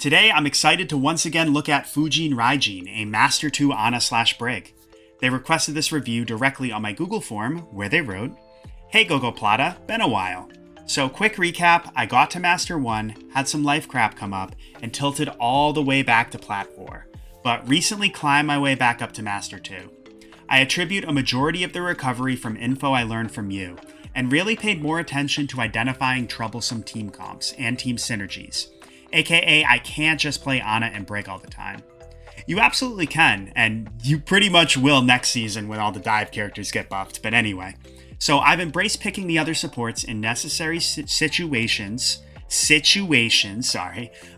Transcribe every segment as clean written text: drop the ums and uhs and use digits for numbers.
Today, I'm excited to once again look at FUJINRAIJIN, a Master 2 Ana/Brig. They requested this review directly on my Google form, where they wrote, "Hey Gogo Plata, been a while. So quick recap, I got to Master 1, had some life crap come up, and tilted all the way back to Plat 4, but recently climbed my way back up to Master 2. I attribute a majority of the recovery from info I learned from you, and really paid more attention to identifying troublesome team comps and team synergies. AKA, I can't just play Ana and Brig all the time. You absolutely can, and you pretty much will next season when all the dive characters get buffed, but anyway. So I've embraced picking the other supports in necessary situations,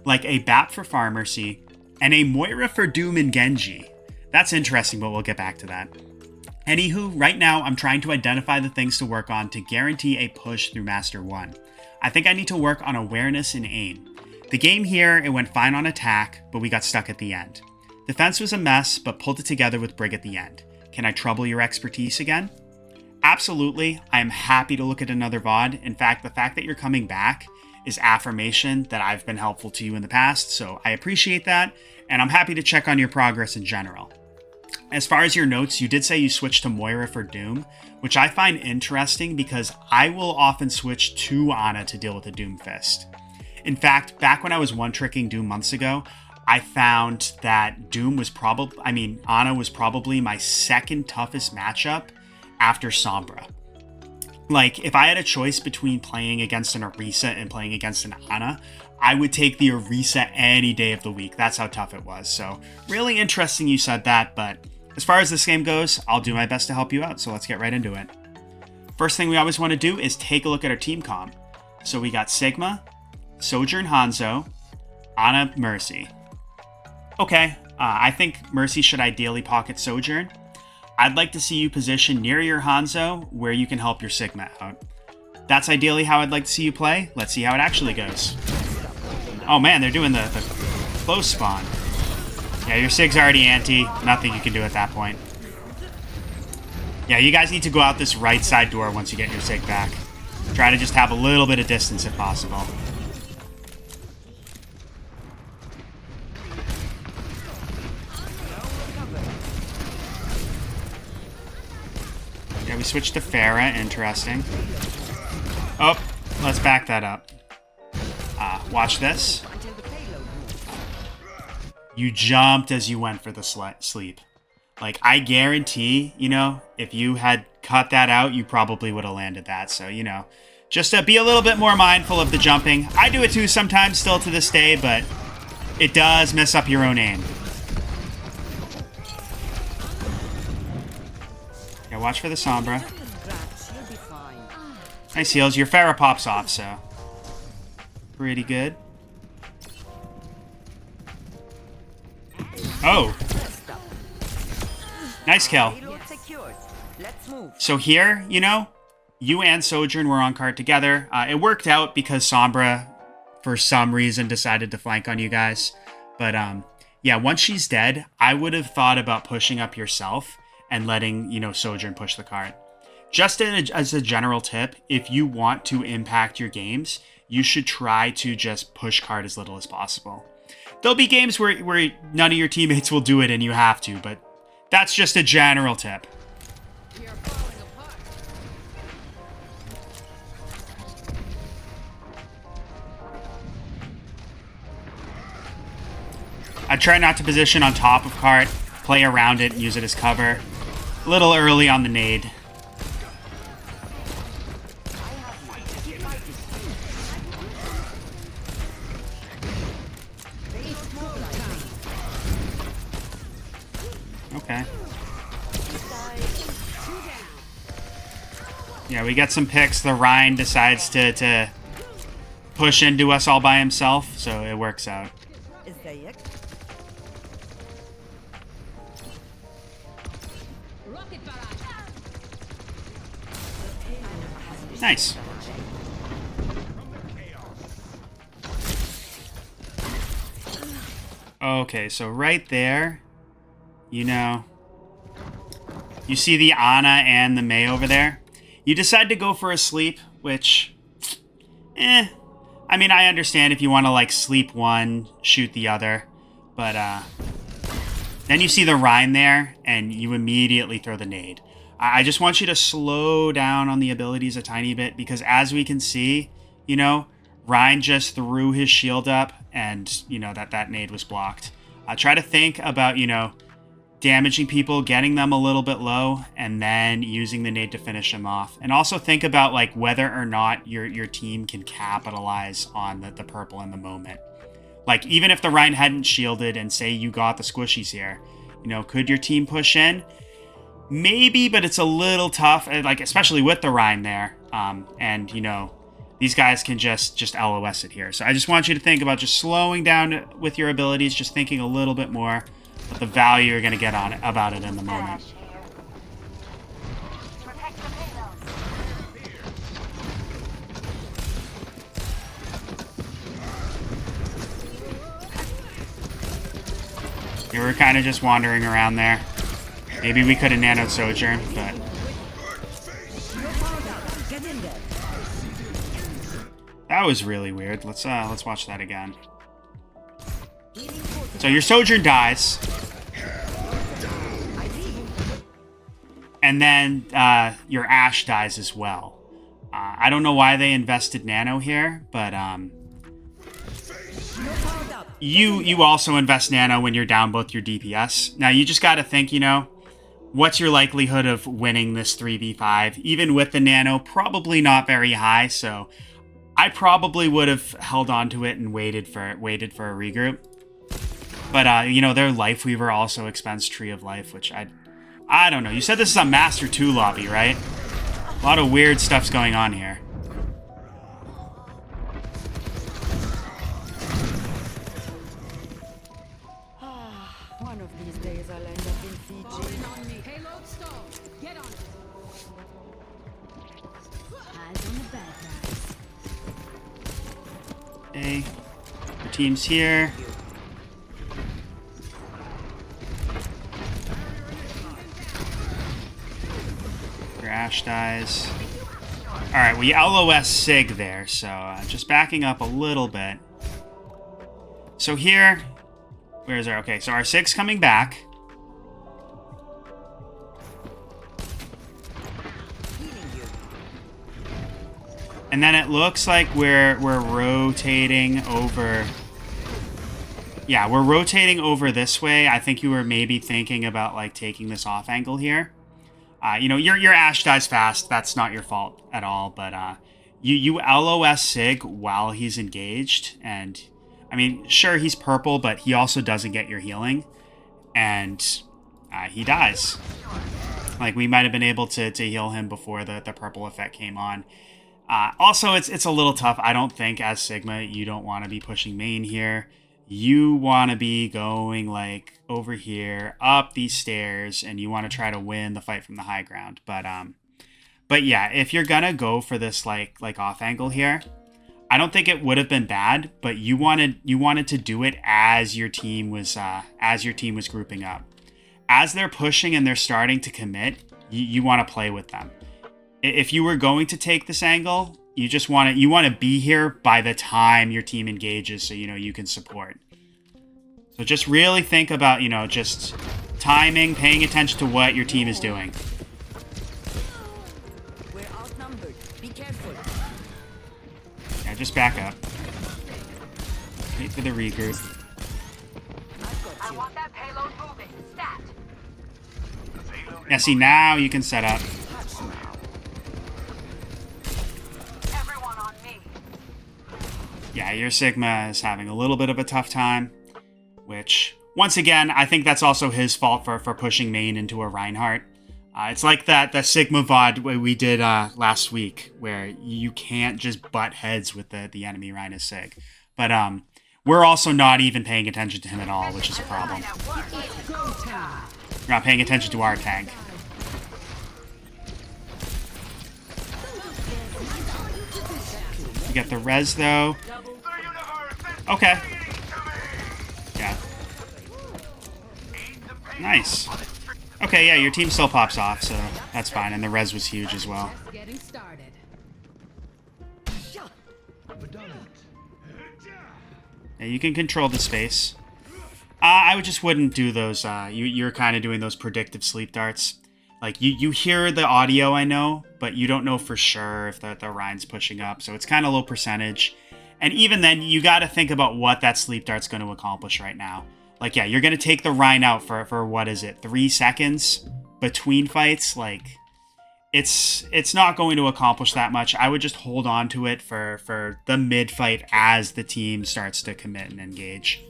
like a BAP for Pharmacy, and a Moira for Doom and Genji. That's interesting, but we'll get back to that. Anywho, right now I'm trying to identify the things to work on to guarantee a push through Master 1. I think I need to work on awareness and aim. The game here, it went fine on attack, but we got stuck at the end. Defense was a mess, but pulled it together with Brig at the end. Can I trouble your expertise again? Absolutely, I am happy to look at another VOD. In fact, the fact that you're coming back is affirmation that I've been helpful to you in the past, so I appreciate that, and I'm happy to check on your progress in general. As far as your notes, you did say you switched to Moira for Doom, which I find interesting because I will often switch to Ana to deal with the Doom Fist. In fact, back when I was one-tricking Doom months ago, I found that Ana was probably my second toughest matchup after Sombra. Like, if I had a choice between playing against an Orisa and playing against an Ana, I would take the Orisa any day of the week. That's how tough it was. So, really interesting you said that, but as far as this game goes, I'll do my best to help you out, so let's get right into it. First thing we always want to do is take a look at our team comp. So we got Sigma, Sojourn Hanzo, Ana Mercy. Okay, I think Mercy should ideally pocket Sojourn. I'd like to see you position near your Hanzo where you can help your Sigma out. That's ideally how I'd like to see you play. Let's see how it actually goes. Oh man, they're doing the close spawn. Yeah, your Sig's already anti. Nothing you can do at that point. Yeah, you guys need to go out this right side door once you get your Sig back. Try to just have a little bit of distance if possible. Yeah, we switched to Pharah. Interesting. Oh, let's back that up. Watch this. You jumped as you went for the sleep. Like, I guarantee, if you had cut that out, you probably would have landed that. So, just be a little bit more mindful of the jumping. I do it too sometimes still to this day, but it does mess up your own aim. Yeah, watch for the Sombra. Nice heals. Your Pharah pops off, so pretty good. Oh. Nice kill. So here, you and Sojourn were on card together. It worked out because Sombra, for some reason, decided to flank on you guys. But, yeah, once she's dead, I would have thought about pushing up yourself and letting, Sojourn push the card. Just as a general tip, if you want to impact your games, you should try to just push card as little as possible. There'll be games where none of your teammates will do it and you have to, but that's just a general tip. I try not to position on top of cart, play around it and use it as cover. A little early on the nade. Okay. Yeah, we get some picks. The Rhine decides to push into us all by himself, so it works out. Nice. Okay, so right there, you see the Ana and the Mei over there? You decide to go for a sleep, which, I mean, I understand if you want to, like, sleep one, shoot the other. But, then you see the Rein there, and you immediately throw the nade. I just want you to slow down on the abilities a tiny bit, because as we can see, you know, Rein just threw his shield up, and, you know, that nade was blocked. Try to think about, you know, damaging people, getting them a little bit low, and then using the nade to finish them off. And also think about, like, whether or not your team can capitalize on the purple in the moment. Like, even if the Rein hadn't shielded and say you got the squishies here, you know, could your team push in? Maybe, but it's a little tough, like, especially with the Rein there. And, you know, these guys can just LOS it here. So I just want you to think about just slowing down with your abilities, just thinking a little bit more about the value you're going to get on it, about it in the moment. We were kind of just wandering around there. Maybe we could have nanoed Sojourn, but... that was really weird. Let's watch that again. So your Sojourn dies. And then your Ashe dies as well. I don't know why they invested Nano here, but you also invest Nano when you're down both your DPS. Now, you just got to think, you know, what's your likelihood of winning this 3v5? Even with the Nano, probably not very high, so I probably would have held on to it and waited for a regroup. But, you know, their Lifeweaver also expends Tree of Life, which I don't know. You said this is a Master 2 lobby, right? A lot of weird stuff's going on here. One of these days I'll end up in Fiji. On me. Payload stall. Get on it. Eyes on the bad guys. Okay. The team's here. Your Ashe dies. Alright, we LOS Sig there, so just backing up a little bit. So here... where is our... okay, so our Sig's coming back. And then it looks like we're rotating over... yeah, we're rotating over this way. I think you were maybe thinking about, like, taking this off angle here. You know, your Ashe dies fast. That's not your fault at all. But you LOS Sig while he's engaged. And, I mean, sure, he's purple, but he also doesn't get your healing. And he dies. Like, we might have been able to heal him before the purple effect came on. Also, it's a little tough. I don't think, as Sigma, you don't want to be pushing main here. You want to be going, like, over here, up these stairs, and you want to try to win the fight from the high ground. But yeah, if you're gonna go for this, like off angle here, I don't think it would have been bad, but you wanted to do it as your team was grouping up. As they're pushing and they're starting to commit, you want to play with them. If you were going to take this angle, you want to be here by the time your team engages, so you know you can support. So just really think about, you know, just timing, paying attention to what your team is doing. We're outnumbered. Be careful. Yeah, just back up. Wait for the regroup. I want that payload moving. Stat. Yeah, see, now you can set up. Yeah, your Sigma is having a little bit of a tough time, which, once again, I think that's also his fault for pushing main into a Reinhardt. It's like the Sigma VOD we did last week, where you can't just butt heads with the enemy Rhino Sig. But we're also not even paying attention to him at all, which is a problem. We're not paying attention to our tank. We get the res, though. Okay. Yeah. Nice. Okay, yeah, your team still pops off, so that's fine. And the res was huge as well. Getting started. Yeah, you can control the space. I just wouldn't do those. You're kind of doing those predictive sleep darts. Like, you hear the audio, I know, but you don't know for sure if the Rhine's pushing up. So it's kind of low percentage. And even then, you got to think about what that sleep dart's going to accomplish right now. Like, yeah, you're going to take the Rhine out for what is it, 3 seconds between fights? Like, it's not going to accomplish that much. I would just hold on to it for the mid-fight as the team starts to commit and engage.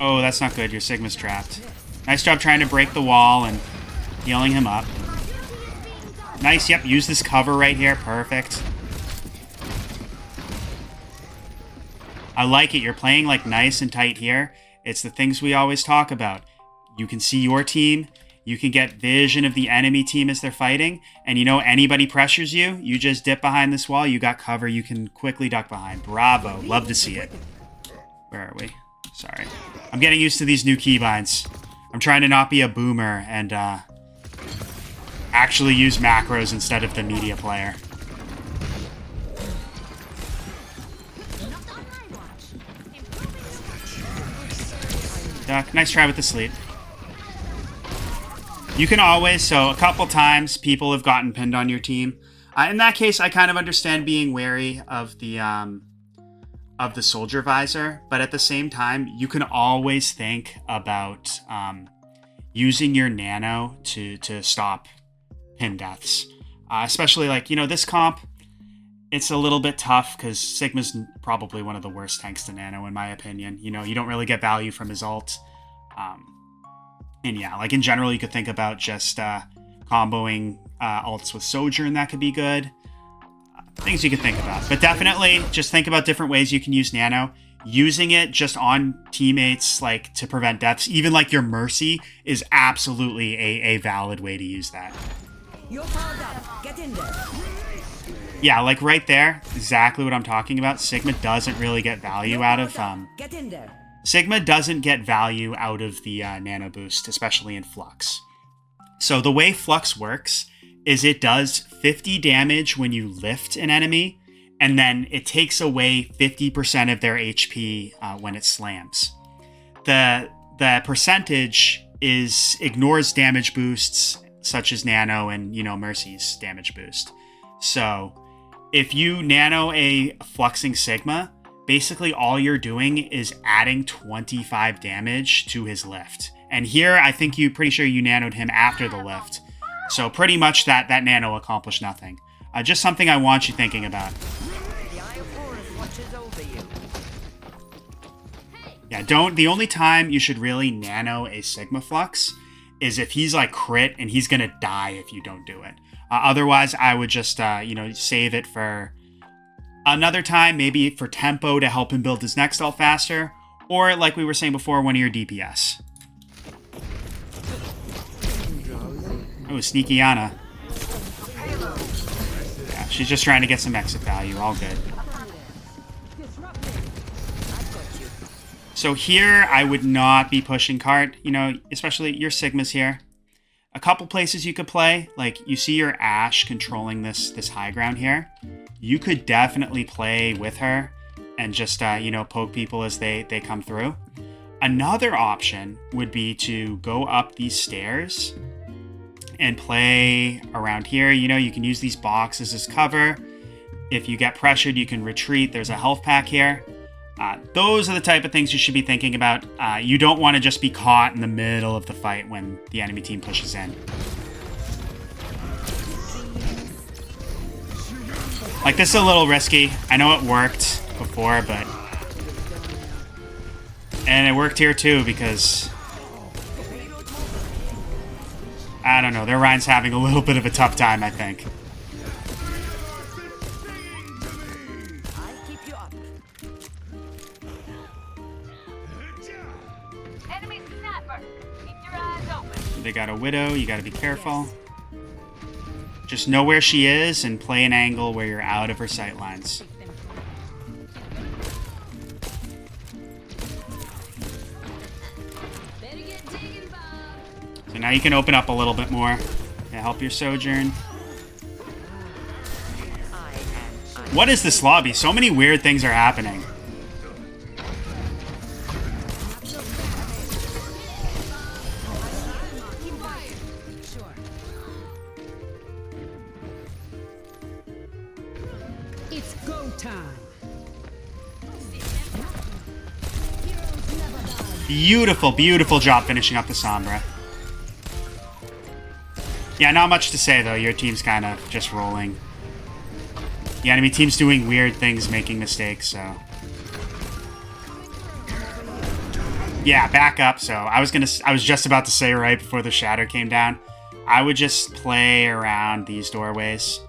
Oh, that's not good. Your Sigma's trapped. Nice job trying to break the wall and healing him up. Nice, yep, use this cover right here. Perfect. I like it. You're playing like nice and tight here. It's the things we always talk about. You can see your team. You can get vision of the enemy team as they're fighting. And you know, anybody pressures you, you just dip behind this wall. You got cover. You can quickly duck behind. Bravo. Love to see it. Where are we? Sorry. I'm getting used to these new keybinds. I'm trying to not be a boomer and actually use macros instead of the media player. Duck. Nice try with the sleep. You can always, so a couple times people have gotten pinned on your team. In that case, I kind of understand being wary of the soldier visor, but at the same time, you can always think about using your nano to stop pin deaths. Especially like, you know, this comp, it's a little bit tough because Sigma's probably one of the worst tanks to nano, in my opinion. You know, you don't really get value from his ult. And yeah, like in general, you could think about just comboing ults with Sojourn. That could be good. Things you could think about. But definitely just think about different ways you can use nano. Using it just on teammates, like to prevent deaths, even like your Mercy, is absolutely a valid way to use that. You're powered up. Get in there. Yeah, like right there, exactly what I'm talking about. Sigma doesn't really get value out of Get in there. Sigma doesn't get value out of the nano boost, especially in Flux. So the way Flux works is it does 50 damage when you lift an enemy, and then it takes away 50% of their HP when it slams. The percentage ignores damage boosts such as Nano and, you know, Mercy's damage boost. So if you nano a Fluxing Sigma, basically all you're doing is adding 25 damage to his lift. And here, I think pretty sure you nanoed him after the lift. So pretty much that nano accomplished nothing. Just something I want you thinking about. Yeah, the only time you should really nano a Sigma Flux is if he's like crit and he's gonna die if you don't do it. Otherwise, I would just, you know, save it for another time, maybe for tempo to help him build his next ult faster, or like we were saying before, one of your DPS. Oh, sneaky Ana. Yeah, she's just trying to get some exit value. All good. So here, I would not be pushing cart. You know, especially your Sigmas here. A couple places you could play, like you see your Ashe controlling this high ground here. You could definitely play with her and just, you know, poke people as they come through. Another option would be to go up these stairs and play around here. You know, you can use these boxes as cover. If you get pressured, you can retreat. There's a health pack here. Those are the type of things you should be thinking about. You don't want to just be caught in the middle of the fight when the enemy team pushes in. Like, this is a little risky. I know it worked before, but... And it worked here too, because... I don't know, their Rhine's having a little bit of a tough time, I think. They got a Widow, you gotta be careful. Just know where she is and play an angle where you're out of her sight lines. So now you can open up a little bit more. Yeah, help your Sojourn. What is this lobby? So many weird things are happening. It's go time. Beautiful, beautiful job finishing up the Sombra. Yeah, not much to say, though. Your team's kind of just rolling. The enemy team's doing weird things, making mistakes, so... Yeah, back up, so I was just about to say right before the shatter came down, I would just play around these doorways.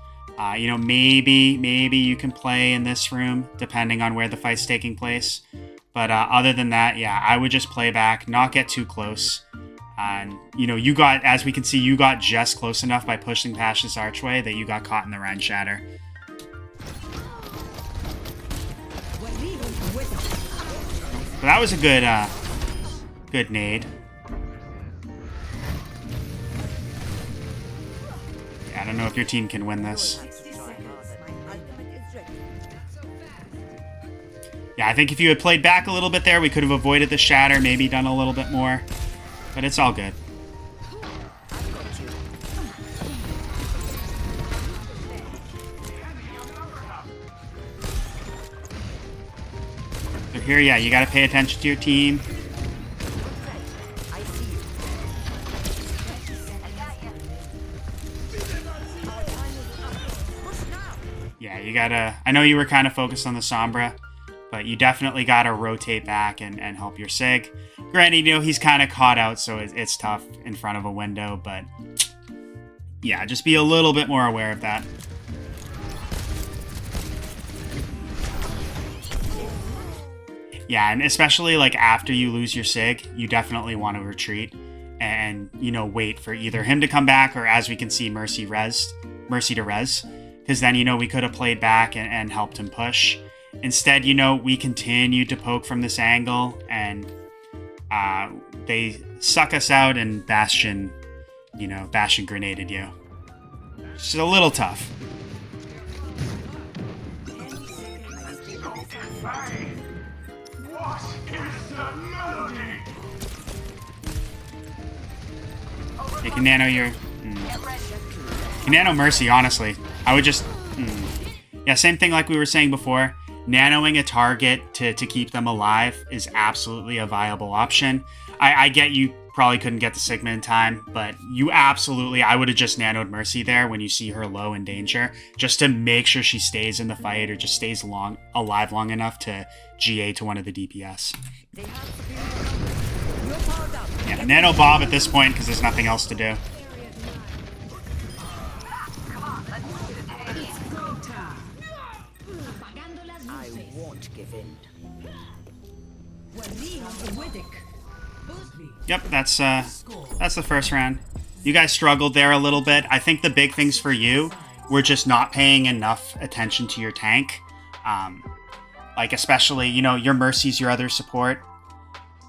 You know, maybe you can play in this room, depending on where the fight's taking place. But other than that, yeah, I would just play back, not get too close. And, you know, you got, as we can see, you got just close enough by pushing past this archway that you got caught in the Rhine shatter. So that was a good, good nade. Yeah, I don't know if your team can win this. Yeah, I think if you had played back a little bit there, we could have avoided the shatter, maybe done a little bit more. But it's all good. So here, yeah, you gotta pay attention to your team. Yeah, you gotta... I know you were kind of focused on the Sombra, but you definitely gotta rotate back and help your Sig. Granted, you know, he's kind of caught out, so it's tough in front of a window, but... yeah, just be a little bit more aware of that. Yeah, and especially, like, after you lose your Sig, you definitely want to retreat and, you know, wait for either him to come back or, as we can see, Mercy to res. Because then, you know, we could have played back and helped him push. Instead, you know, we continued to poke from this angle, and they suck us out, and Bastion, you know, Bastion grenaded you. It's a little tough. You can nano your... You can nano Mercy, honestly. I would just... Yeah, same thing like we were saying before. Nanoing a target to keep them alive is absolutely a viable option. I get you probably couldn't get the Sigma in time, but you absolutely... I would have just nanoed Mercy there when you see her low in danger, just to make sure she stays in the fight or just stays alive long enough to GA to one of the DPS. Yeah, nano Bob at this point because there's nothing else to do. I won't give in. Yep, that's the first round. You guys struggled there a little bit. I think the big things for you were just not paying enough attention to your tank. Like, especially, you know, your Mercy's your other support.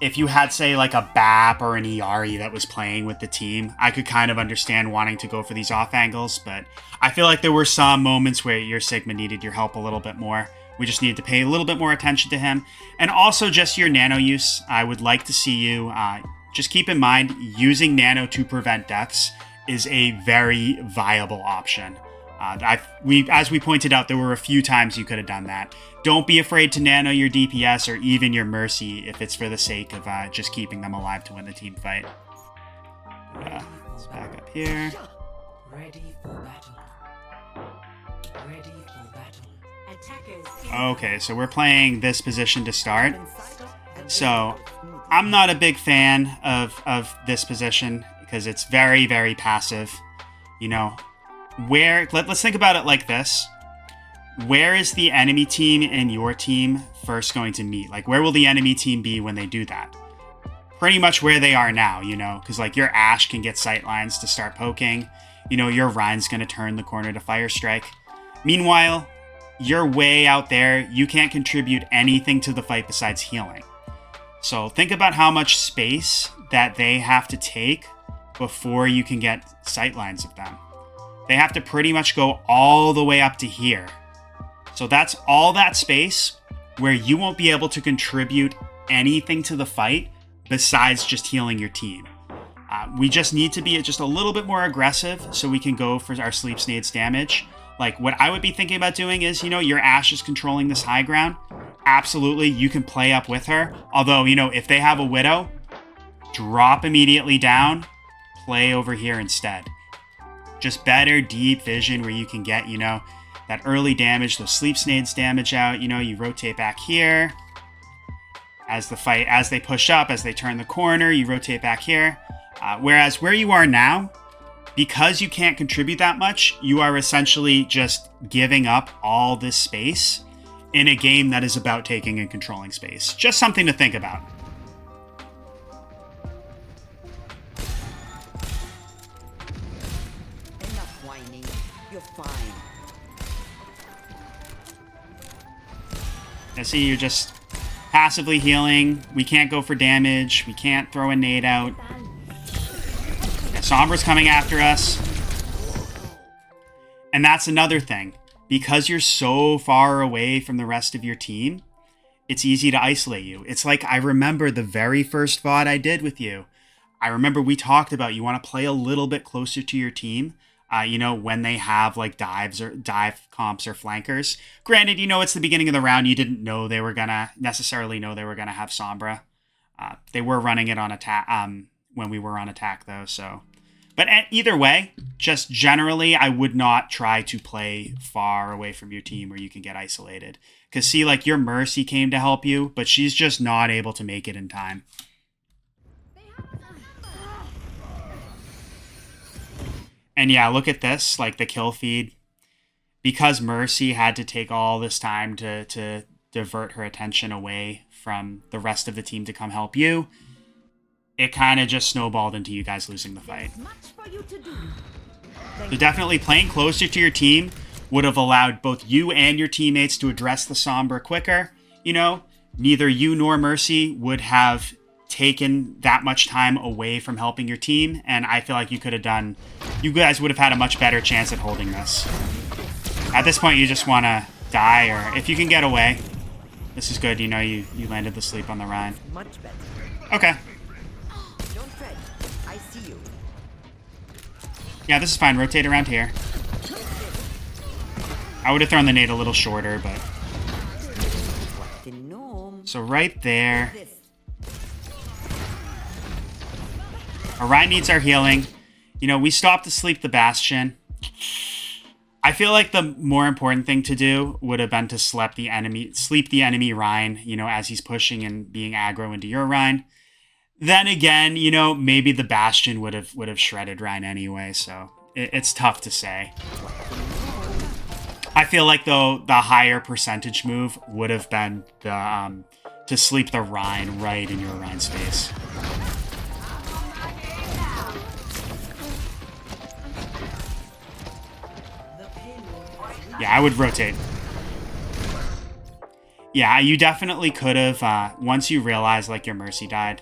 If you had, say, like a BAP or an ERE that was playing with the team, I could kind of understand wanting to go for these off angles, but I feel like there were some moments where your Sigma needed your help a little bit more. We just needed to pay a little bit more attention to him. And also just your nano use. I would like to see you, just keep in mind, using nano to prevent deaths is a very viable option. As we pointed out, there were a few times you could have done that. Don't be afraid to nano your DPS or even your Mercy if it's for the sake of just keeping them alive to win the team fight. Let's back up here. Ready for battle. Ready for battle. Okay, so we're playing this position to start. So I'm not a big fan of this position because it's very, very passive. You know, let's think about it like this. Where is the enemy team and your team first going to meet? Like, where will the enemy team be when they do that? Pretty much where they are now, you know, because, like, your Ashe can get sightlines to start poking. You know, your Rhine's going to turn the corner to Fire Strike. Meanwhile, you're way out there. You can't contribute anything to the fight besides healing. So think about how much space that they have to take before you can get sightlines of them. They have to pretty much go all the way up to here So that's all that space where you won't be able to contribute anything to the fight besides just healing your team. We just need to be just a little bit more aggressive so we can go for our Sleep Snade's damage. Like, what I would be thinking about doing is, your Ashe is controlling this high ground. Absolutely, you can play up with her. Although, if they have a Widow, drop immediately down, play over here instead. Just better deep vision where you can get, that early damage, those Sleep Snade's damage out. You rotate back here. As they push up, as they turn the corner, you rotate back here. Whereas where you are now, because you can't contribute that much, you are essentially just giving up all this space in a game that is about taking and controlling space. Just something to think about. Enough whining. You're fine. I see you're just passively healing. We can't go for damage. We can't throw a nade out. Sombra's coming after us. And that's another thing. Because you're so far away from the rest of your team, it's easy to isolate you. It's like, I remember the very first VOD I did with you. I remember we talked about you want to play a little bit closer to your team. When they have like dive comps or flankers. Granted, it's the beginning of the round. You didn't know they were gonna necessarily know they were gonna have Sombra. They were running it on attack when we were on attack though. So, but either way, just generally, I would not try to play far away from your team where you can get isolated. Cause see, like your Mercy came to help you, but she's just not able to make it in time. And yeah, look at this, like the kill feed. Because Mercy had to take all this time to divert her attention away from the rest of the team to come help you, it kind of just snowballed into you guys losing the fight. So definitely playing closer to your team would have allowed both you and your teammates to address the Sombra quicker. Neither you nor Mercy would have taken that much time away from helping your team, and I feel like you guys would have had a much better chance at holding this. At this point, you just want to die, or if you can get away. This is good, you landed the sleep on the Rhine. Much better. Okay. Don't fret. I see you. Yeah, this is fine. Rotate around here. I would have thrown the nade a little shorter, but... So right there... Orion needs our healing. We stopped to sleep the Bastion. I feel like the more important thing to do would have been to sleep the enemy Rhine, as he's pushing and being aggro into your Rhine. Then again, maybe the Bastion would have shredded Rhine anyway, so it's tough to say. I feel like, though, the higher percentage move would have been to sleep the Rhine right in your Rhine space. Yeah, I would rotate. Yeah, you definitely could have, once you realize, like, your Mercy died,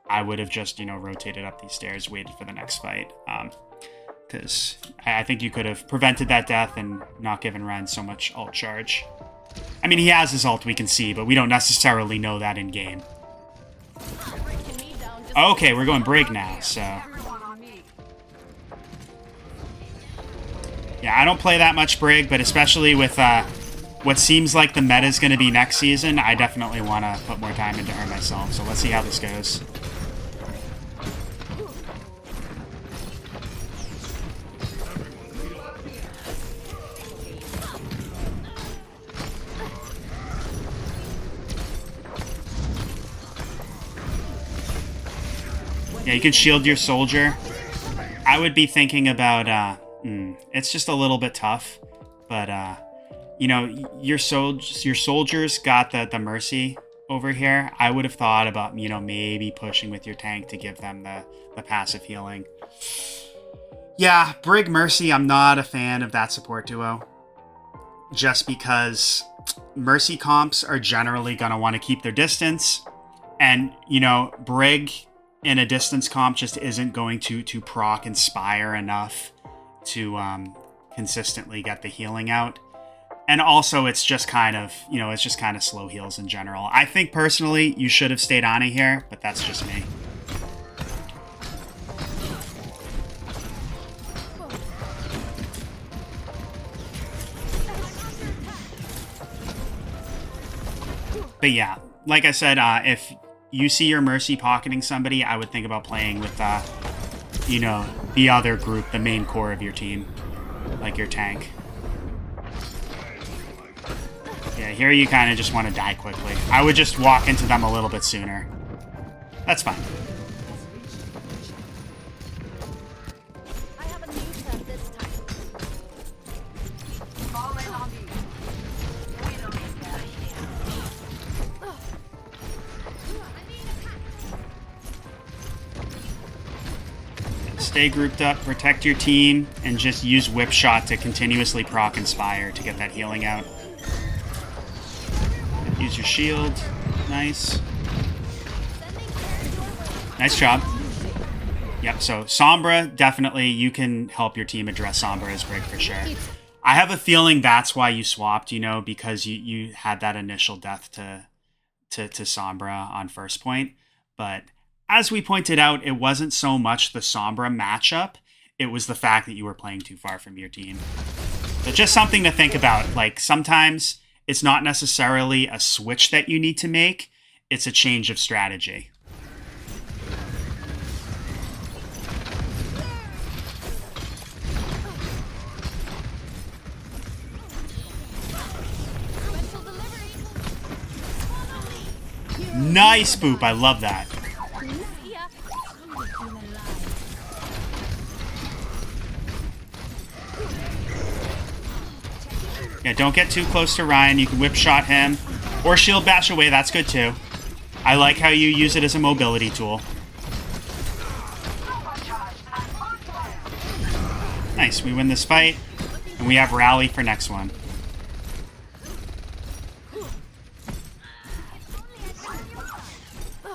I would have just, rotated up these stairs, waited for the next fight. Because I think you could have prevented that death and not given Ryan so much ult charge. I mean, he has his ult, we can see, but we don't necessarily know that in-game. Okay, we're going Brig now, so... Yeah, I don't play that much Brig, but especially with what seems like the meta is going to be next season, I definitely want to put more time into her myself. So let's see how this goes. Yeah, you can shield your soldier. I would be thinking about... it's just a little bit tough, but your soldiers got the Mercy over here. I would have thought about maybe pushing with your tank to give them the passive healing. Yeah, Brig Mercy, I'm not a fan of that support duo, just because Mercy comps are generally gonna want to keep their distance, and Brig in a distance comp just isn't going to proc Inspire enough to consistently get the healing out. And also, it's just kind of, you know, it's just kind of slow heals in general. I think, personally, you should have stayed on it here, but that's just me. But yeah, like I said, if you see your Mercy pocketing somebody, I would think about playing with, you know, the other group, the main core of your team, like your tank. Yeah, here you kind of just want to die quickly. I would just walk into them a little bit sooner. That's fine. I have a new set this time. Fall in on me. We don't need that here. Stay grouped up, protect your team, and just use Whip Shot to continuously proc Inspire to get that healing out. Use your shield. Nice. Nice job. Yep, so Sombra, definitely, you can help your team address Sombra as Brig for sure. I have a feeling that's why you swapped, you know, because you had that initial death to Sombra on first point. But as we pointed out, it wasn't so much the Sombra matchup, it was the fact that you were playing too far from your team. So just something to think about. Like, sometimes it's not necessarily a switch that you need to make, it's a change of strategy. Nice boop, I love that. Yeah, don't get too close to Ryan. You can whip shot him or shield bash away. That's good too. I like how you use it as a mobility tool. Nice, we win this fight and we have rally for next one.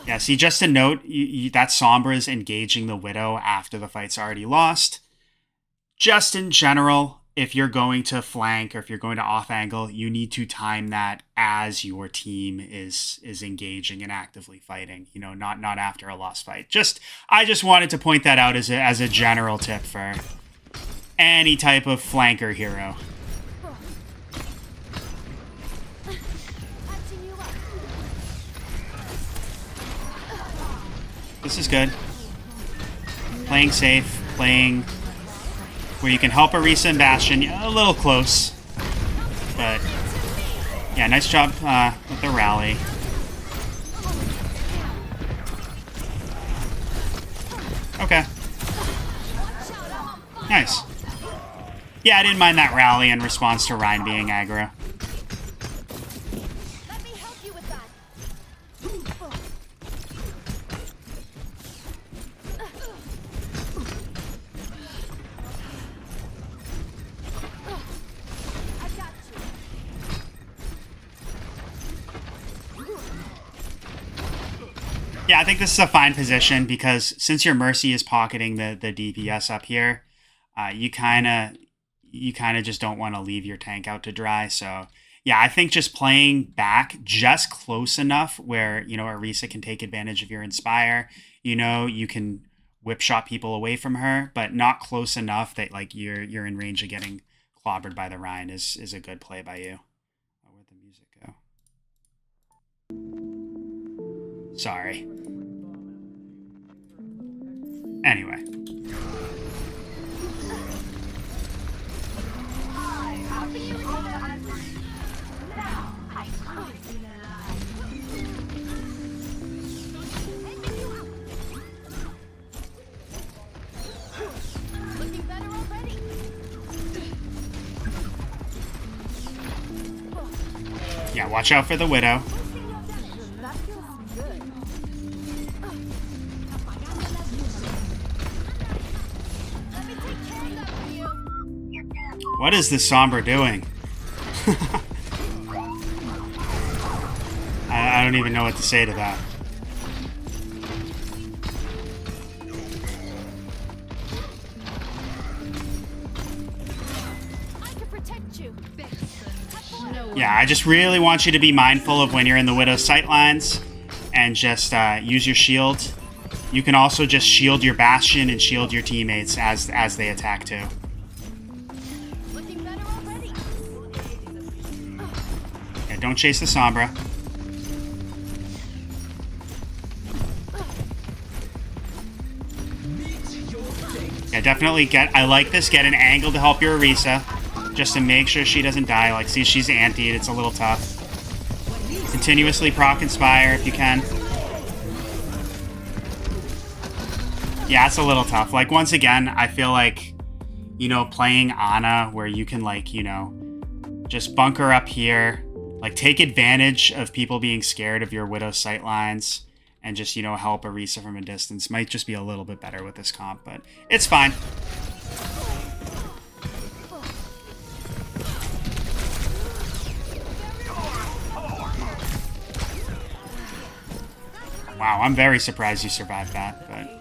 Yeah, see, just a note, that Sombra is engaging the Widow after the fight's already lost. Just in general, if you're going to flank or if you're going to off angle, you need to time that as your team is engaging and actively fighting. You know, not after a lost fight. I just wanted to point that out as a general tip for any type of flanker hero. This is good. Playing safe, playing where you can help Orisa and Bastion. A little close. But, yeah, nice job with the rally. Okay. Nice. Yeah, I didn't mind that rally in response to Ryan being aggro. Let me help you with that. Yeah, I think this is a fine position because since your Mercy is pocketing the DPS up here, you kind of just don't want to leave your tank out to dry. So yeah, I think just playing back just close enough where, you know, Orisa can take advantage of your Inspire. You know, you can whip shot people away from her, but not close enough that like you're in range of getting clobbered by the Rhine is a good play by you. Oh, where'd the music go? Sorry. Anyway. Yeah, watch out for the Widow. What is this Sombra doing? I don't even know what to say to that. I can protect you. Yeah, I just really want you to be mindful of when you're in the Widow's sightlines and just use your shield. You can also just shield your Bastion and shield your teammates as they attack too. Yeah, don't chase the Sombra. Yeah, definitely I like this. Get an angle to help your Orisa, just to make sure she doesn't die. Like, see, she's antied. It's a little tough. Continuously proc Inspire if you can. Yeah, it's a little tough. Like, once again, I feel like, you know, playing Ana where you can, like, you know, just bunker up here. Like, take advantage of people being scared of your Widow's sightlines and just, you know, help Orisa from a distance. Might just be a little bit better with this comp, but it's fine. Wow, I'm very surprised you survived that, but...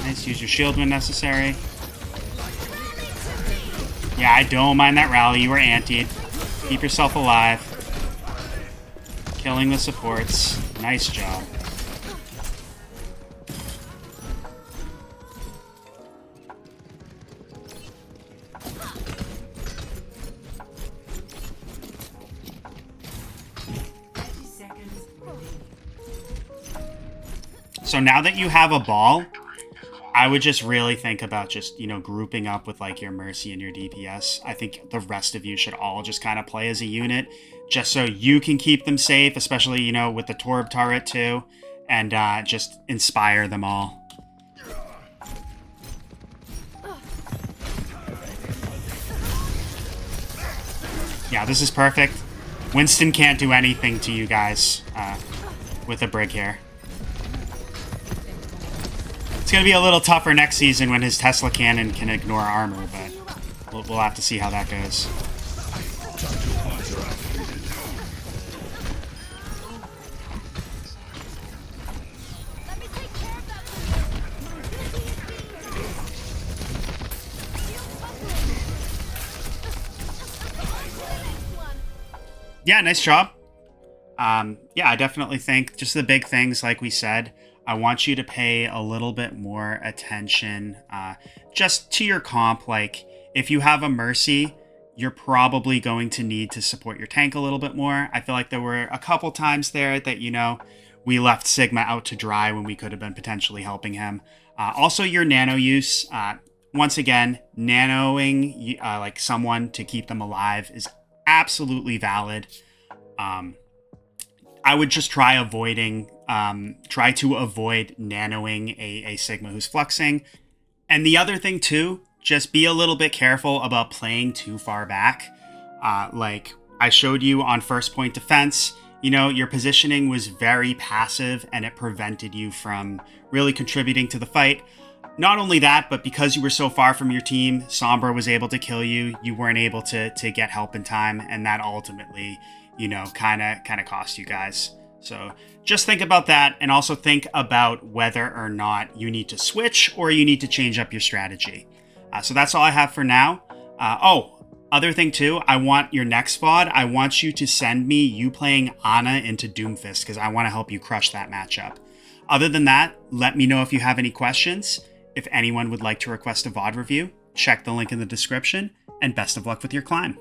Nice, use your shield when necessary. Yeah, I don't mind that rally. You were antied. Keep yourself alive. Killing the supports. Nice job. So now that you have a ball, I would just really think about just, you know, grouping up with like your Mercy and your DPS. I think the rest of you should all just kind of play as a unit, just so you can keep them safe, especially, you know, with the Torb turret too, and just inspire them all. Yeah, this is perfect. Winston can't do anything to you guys with a Brig here. It's going to be a little tougher next season when his Tesla cannon can ignore armor, but we'll have to see how that goes. Yeah, nice job. Yeah, I definitely think just the big things, like we said, I want you to pay a little bit more attention just to your comp. Like, if you have a Mercy, you're probably going to need to support your tank a little bit more. I feel like there were a couple times there that, you know, we left Sigma out to dry when we could have been potentially helping him. Also, your Nano use. Once again, nanoing like someone to keep them alive is absolutely valid. I would just try to avoid nanoing a Sigma who's fluxing. And the other thing too, just be a little bit careful about playing too far back. Like I showed you on first point defense, you know, your positioning was very passive and it prevented you from really contributing to the fight. Not only that, but because you were so far from your team, Sombra was able to kill you. You weren't able to get help in time, and that ultimately, you know, kind of cost you guys. So just think about that, and also think about whether or not you need to switch or you need to change up your strategy. So that's all I have for now. Other thing too, I want your next VOD, I want you to send me you playing Ana into Doomfist, because I want to help you crush that matchup. Other than that, let me know if you have any questions. If anyone would like to request a VOD review, check the link in the description, and best of luck with your climb.